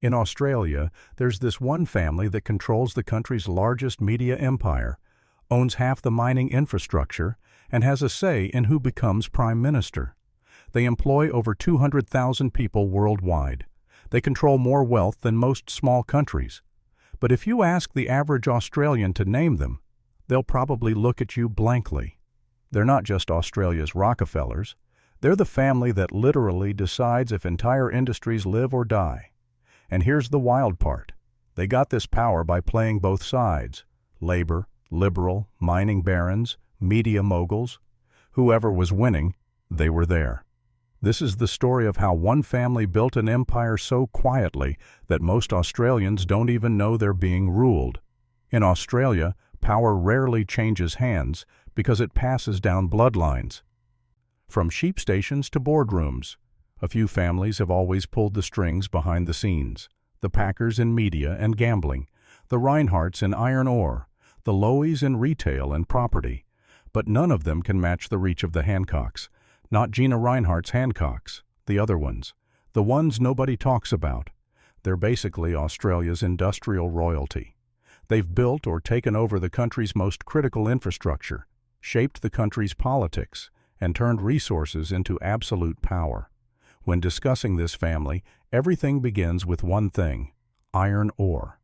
In Australia, there's this one family that controls the country's largest media empire, owns half the mining infrastructure, and has a say in who becomes prime minister. They employ over 200,000 people worldwide. They control more wealth than most small countries. But if you ask the average Australian to name them, they'll probably look at you blankly. They're not just Australia's Rockefellers. They're the family that literally decides if entire industries live or die. And here's the wild part. They got this power by playing both sides: labor, liberal, mining barons, media moguls. Whoever was winning, they were there. This is the story of how one family built an empire so quietly that most Australians don't even know they're being ruled. In Australia, power rarely changes hands because it passes down bloodlines. From sheep stations to boardrooms, a few families have always pulled the strings behind the scenes. The Packers in media and gambling, the Reinhardts in iron ore, the Lowys in retail and property. But none of them can match the reach of the Hancocks. Not Gina Rinehardt's Hancocks, the other ones. The ones nobody talks about. They're basically Australia's industrial royalty. They've built or taken over the country's most critical infrastructure, shaped the country's politics, and turned resources into absolute power. When discussing this family, everything begins with one thing: iron ore.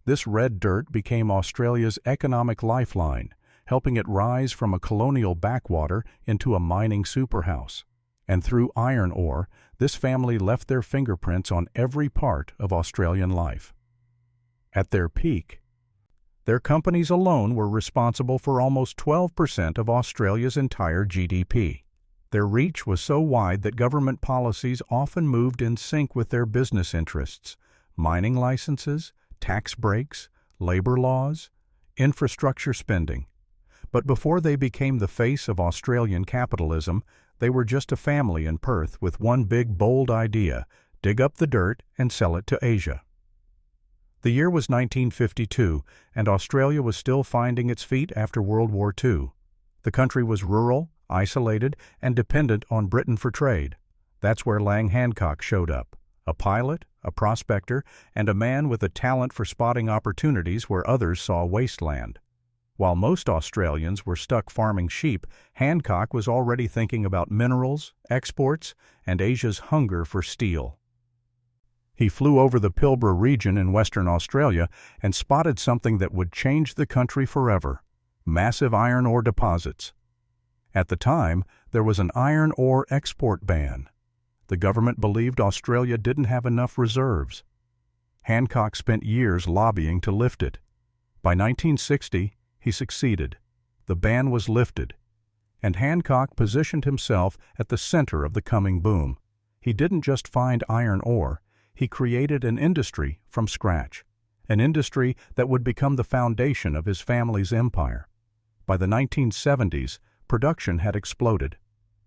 This red dirt became Australia's economic lifeline, helping it rise from a colonial backwater into a mining superhouse. And through iron ore, this family left their fingerprints on every part of Australian life. At their peak, their companies alone were responsible for almost 12% of Australia's entire GDP. Their reach was so wide that government policies often moved in sync with their business interests: mining licenses, tax breaks, labor laws, infrastructure spending. But before they became the face of Australian capitalism, they were just a family in Perth with one big, bold idea: dig up the dirt and sell it to Asia. The year was 1952, and Australia was still finding its feet after World War II. The country was rural, isolated, and dependent on Britain for trade. That's where Lang Hancock showed up: a pilot, a prospector, and a man with a talent for spotting opportunities where others saw wasteland. While most Australians were stuck farming sheep, Hancock was already thinking about minerals, exports, and Asia's hunger for steel. He flew over the Pilbara region in Western Australia and spotted something that would change the country forever: massive iron ore deposits. At the time, there was an iron ore export ban. The government believed Australia didn't have enough reserves. Hancock spent years lobbying to lift it. By 1960, he succeeded. The ban was lifted, and Hancock positioned himself at the center of the coming boom. He didn't just find iron ore, he created an industry from scratch, an industry that would become the foundation of his family's empire. By the 1970s, production had exploded.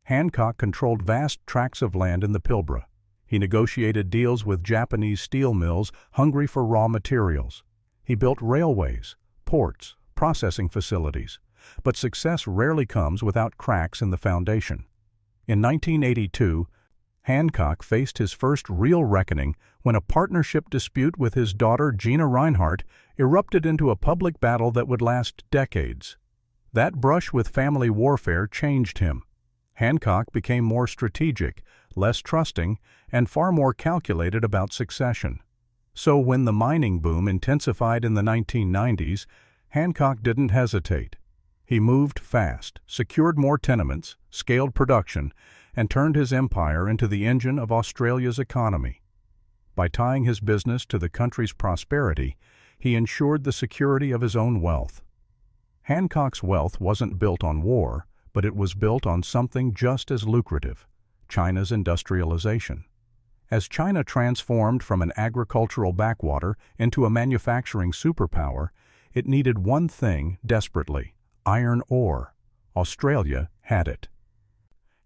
Hancock controlled vast tracts of land in the Pilbara. He negotiated deals with Japanese steel mills hungry for raw materials. He built railways, ports, processing facilities. But success rarely comes without cracks in the foundation. In 1982, Hancock faced his first real reckoning when a partnership dispute with his daughter Gina Rinehart erupted into a public battle that would last decades. That brush with family warfare changed him. Hancock became more strategic, less trusting, and far more calculated about succession. So when the mining boom intensified in the 1990s, Hancock didn't hesitate. He moved fast, secured more tenements, scaled production, and turned his empire into the engine of Australia's economy. By tying his business to the country's prosperity, he ensured the security of his own wealth. Hancock's wealth wasn't built on war, but it was built on something just as lucrative: China's industrialization. As China transformed from an agricultural backwater into a manufacturing superpower, it needed one thing desperately: iron ore. Australia had it.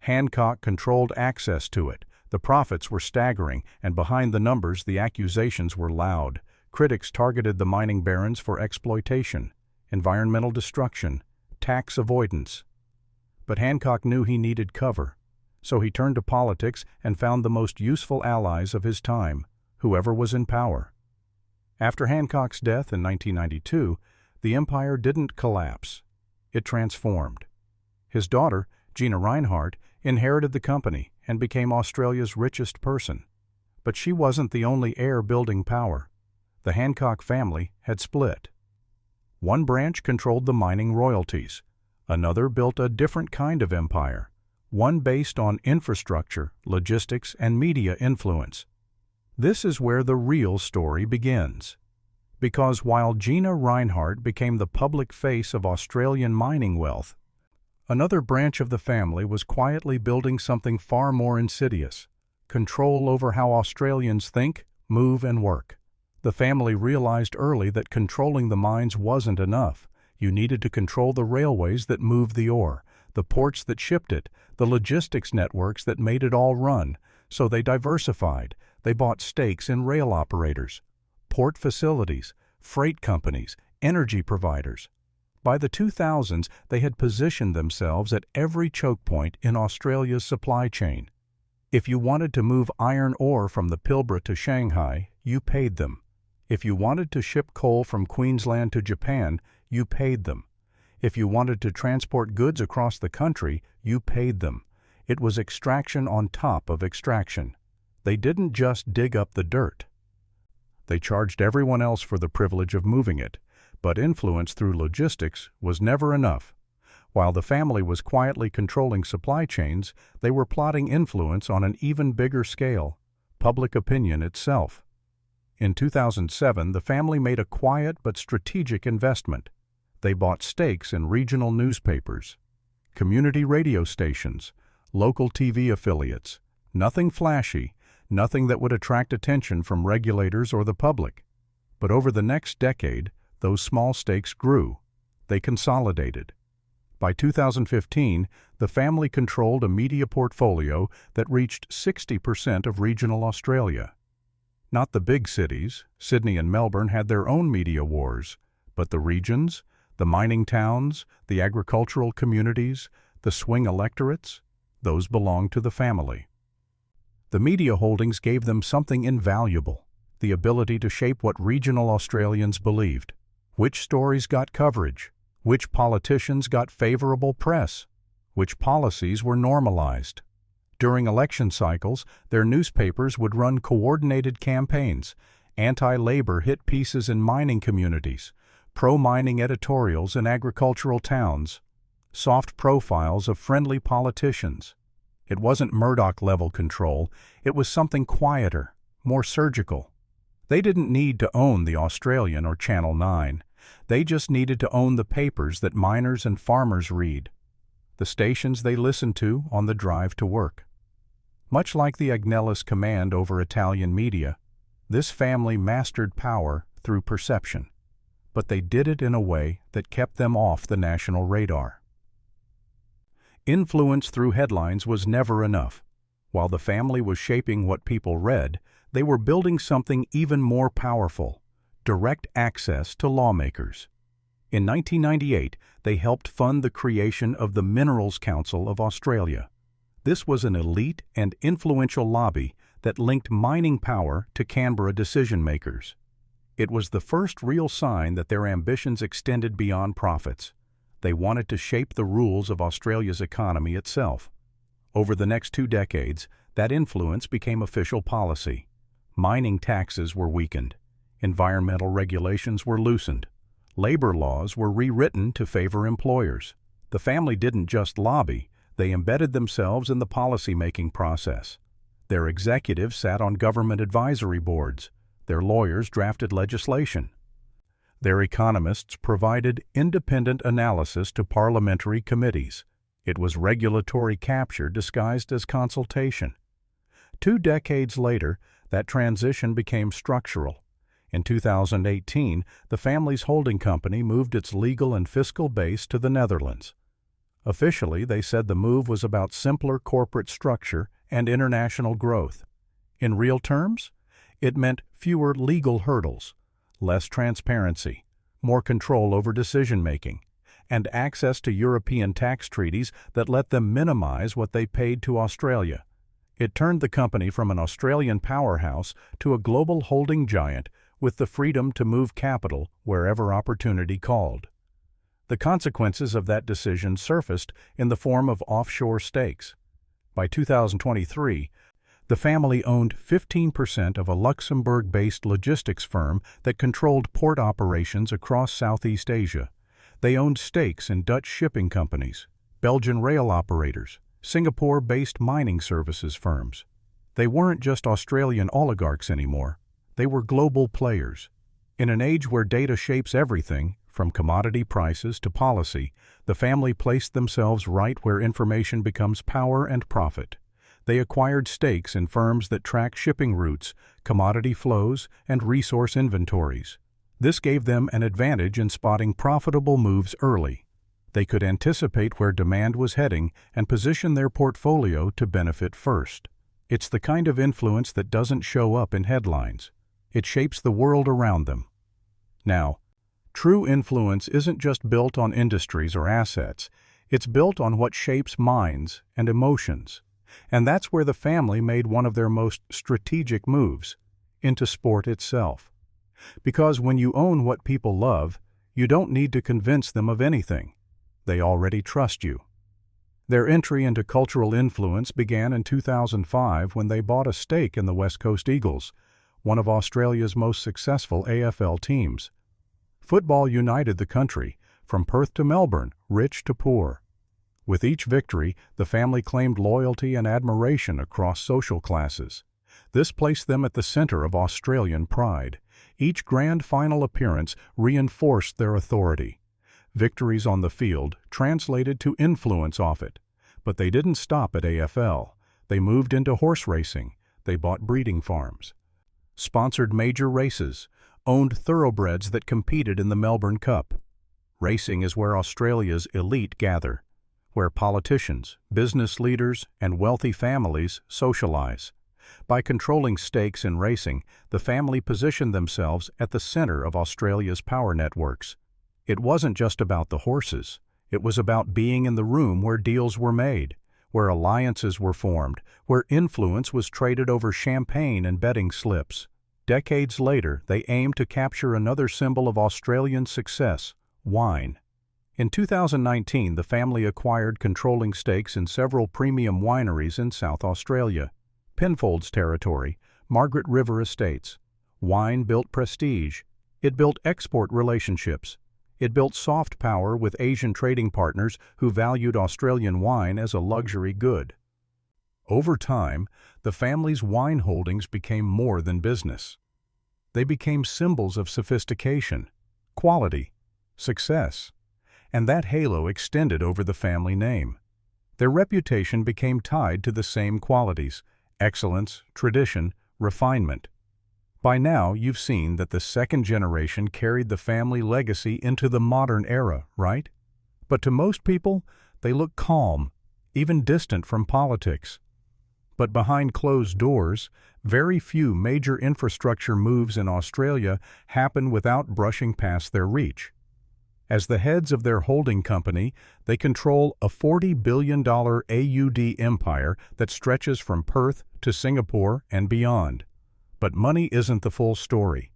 Hancock controlled access to it. The profits were staggering, and behind the numbers the accusations were loud. Critics targeted the mining barons for exploitation, environmental destruction, tax avoidance. But Hancock knew he needed cover, so he turned to politics and found the most useful allies of his time: whoever was in power. After Hancock's death in 1992, the empire didn't collapse. It transformed. His daughter, Gina Rinehart, inherited the company and became Australia's richest person. But she wasn't the only heir building power. The Hancock family had split. One branch controlled the mining royalties. Another built a different kind of empire, one based on infrastructure, logistics, and media influence. This is where the real story begins. Because while Gina Rinehart became the public face of Australian mining wealth, another branch of the family was quietly building something far more insidious: control over how Australians think, move, and work. The family realized early that controlling the mines wasn't enough. You needed to control the railways that moved the ore, the ports that shipped it, the logistics networks that made it all run. So they diversified. They bought stakes in rail operators, port facilities, freight companies, energy providers. By the 2000s, they had positioned themselves at every choke point in Australia's supply chain. If you wanted to move iron ore from the Pilbara to Shanghai, you paid them. If you wanted to ship coal from Queensland to Japan, you paid them. If you wanted to transport goods across the country, you paid them. It was extraction on top of extraction. They didn't just dig up the dirt. They charged everyone else for the privilege of moving it, but influence through logistics was never enough. While the family was quietly controlling supply chains, they were plotting influence on an even bigger scale: public opinion itself. In 2007, the family made a quiet but strategic investment. They bought stakes in regional newspapers, community radio stations, local TV affiliates. Nothing flashy, nothing that would attract attention from regulators or the public. But over the next decade, those small stakes grew. They consolidated. By 2015, the family controlled a media portfolio that reached 60% of regional Australia. Not the big cities, Sydney and Melbourne had their own media wars, but the regions, the mining towns, the agricultural communities, the swing electorates, those belonged to the family. The media holdings gave them something invaluable: the ability to shape what regional Australians believed, which stories got coverage, which politicians got favorable press, which policies were normalized. During election cycles, their newspapers would run coordinated campaigns, anti-labor hit pieces in mining communities, pro-mining editorials in agricultural towns, soft profiles of friendly politicians. It wasn't Murdoch-level control, it was something quieter, more surgical. They didn't need to own the Australian or Channel 9. They just needed to own the papers that miners and farmers read, the stations they listen to on the drive to work. Much like the Agnellis command over Italian media, this family mastered power through perception, but they did it in a way that kept them off the national radar. Influence through headlines was never enough. While the family was shaping what people read, they were building something even more powerful: direct access to lawmakers. In 1998, they helped fund the creation of the Minerals Council of Australia. This was an elite and influential lobby that linked mining power to Canberra decision-makers. It was the first real sign that their ambitions extended beyond profits. They wanted to shape the rules of Australia's economy itself. Over the next 2 decades, that influence became official policy. Mining taxes were weakened. Environmental regulations were loosened. Labor laws were rewritten to favor employers. The family didn't just lobby, they embedded themselves in the policy-making process. Their executives sat on government advisory boards. Their lawyers drafted legislation. Their economists provided independent analysis to parliamentary committees. It was regulatory capture disguised as consultation. 2 decades later, that transition became structural. In 2018, the family's holding company moved its legal and fiscal base to the Netherlands. Officially, they said the move was about simpler corporate structure and international growth. In real terms, it meant fewer legal hurdles, less transparency, more control over decision-making, and access to European tax treaties that let them minimize what they paid to Australia. It turned the company from an Australian powerhouse to a global holding giant with the freedom to move capital wherever opportunity called. The consequences of that decision surfaced in the form of offshore stakes. By 2023, the family owned 15% of a Luxembourg-based logistics firm that controlled port operations across Southeast Asia. They owned stakes in Dutch shipping companies, Belgian rail operators, Singapore-based mining services firms. They weren't just Australian oligarchs anymore. They were global players. In an age where data shapes everything, from commodity prices to policy, the family placed themselves right where information becomes power and profit. They acquired stakes in firms that track shipping routes, commodity flows, and resource inventories. This gave them an advantage in spotting profitable moves early. They could anticipate where demand was heading and position their portfolio to benefit first. It's the kind of influence that doesn't show up in headlines. It shapes the world around them. Now, true influence isn't just built on industries or assets. It's built on what shapes minds and emotions. And that's where the family made one of their most strategic moves, into sport itself. Because when you own what people love, you don't need to convince them of anything. They already trust you. Their entry into cultural influence began in 2005 when they bought a stake in the West Coast Eagles, one of Australia's most successful AFL teams. Football united the country, from Perth to Melbourne, rich to poor. With each victory, the family claimed loyalty and admiration across social classes. This placed them at the center of Australian pride. Each grand final appearance reinforced their authority. Victories on the field translated to influence off it. But they didn't stop at AFL. They moved into horse racing. They bought breeding farms, sponsored major races, owned thoroughbreds that competed in the Melbourne Cup. Racing is where Australia's elite gather, where politicians, business leaders, and wealthy families socialize. By controlling stakes in racing, the family positioned themselves at the center of Australia's power networks. It wasn't just about the horses. It was about being in the room where deals were made, where alliances were formed, where influence was traded over champagne and betting slips. Decades later, they aimed to capture another symbol of Australian success: wine. In 2019, the family acquired controlling stakes in several premium wineries in South Australia. Penfolds territory, Margaret River Estates. Wine built prestige. It built export relationships. It built soft power with Asian trading partners who valued Australian wine as a luxury good. Over time, the family's wine holdings became more than business. They became symbols of sophistication, quality, success, and that halo extended over the family name. Their reputation became tied to the same qualities: excellence, tradition, refinement. By now, you've seen that the second generation carried the family legacy into the modern era, right? But to most people, they look calm, even distant from politics. But behind closed doors, very few major infrastructure moves in Australia happen without brushing past their reach. As the heads of their holding company, they control a $40 billion AUD empire that stretches from Perth to Singapore and beyond. But money isn't the full story.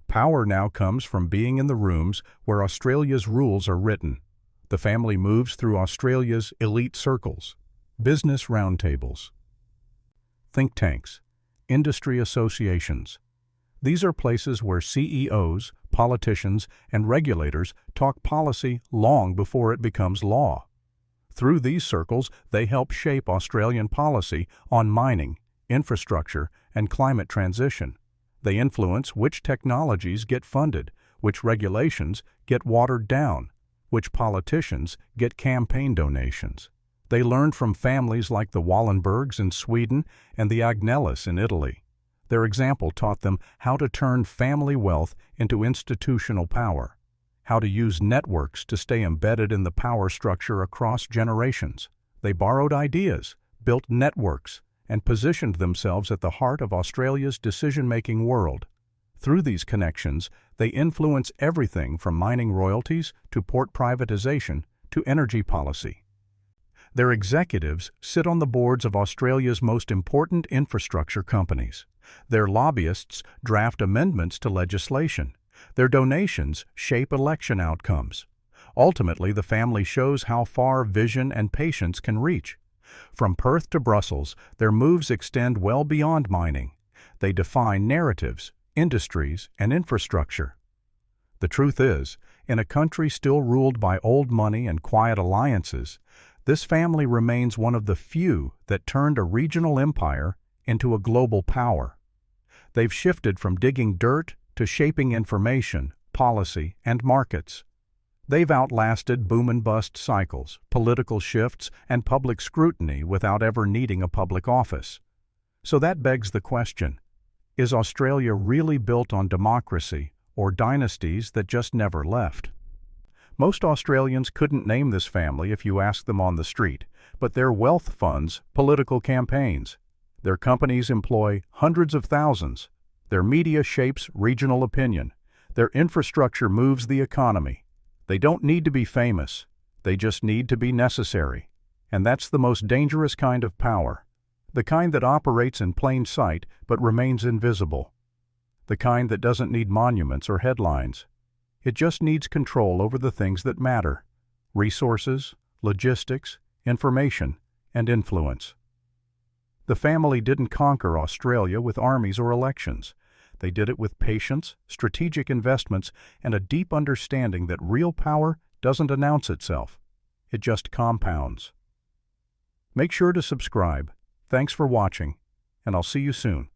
Power now comes from being in the rooms where Australia's rules are written. The family moves through Australia's elite circles, business roundtables, think tanks, industry associations. These are places where CEOs, politicians, and regulators talk policy long before it becomes law. Through these circles, they help shape Australian policy on mining, infrastructure, and climate transition. They influence which technologies get funded, which regulations get watered down, which politicians get campaign donations. They learned from families like the Wallenbergs in Sweden and the Agnellis in Italy. Their example taught them how to turn family wealth into institutional power, how to use networks to stay embedded in the power structure across generations. They borrowed ideas, built networks, and positioned themselves at the heart of Australia's decision-making world. Through these connections, they influence everything from mining royalties to port privatization to energy policy. Their executives sit on the boards of Australia's most important infrastructure companies. Their lobbyists draft amendments to legislation. Their donations shape election outcomes. Ultimately, the family shows how far vision and patience can reach. From Perth to Brussels, their moves extend well beyond mining. They define narratives, industries, and infrastructure. The truth is, in a country still ruled by old money and quiet alliances, this family remains one of the few that turned a regional empire into a global power. They've shifted from digging dirt to shaping information, policy, and markets. They've outlasted boom and bust cycles, political shifts, and public scrutiny without ever needing a public office. So that begs the question, is Australia really built on democracy or dynasties that just never left? Most Australians couldn't name this family if you asked them on the street, but their wealth funds political campaigns. Their companies employ hundreds of thousands. Their media shapes regional opinion. Their infrastructure moves the economy. They don't need to be famous. They just need to be necessary. And that's the most dangerous kind of power. The kind that operates in plain sight but remains invisible. The kind that doesn't need monuments or headlines. It just needs control over the things that matter: resources, logistics, information, and influence. The family didn't conquer Australia with armies or elections. They did it with patience, strategic investments, and a deep understanding that real power doesn't announce itself. It just compounds. Make sure to subscribe. Thanks for watching, and I'll see you soon.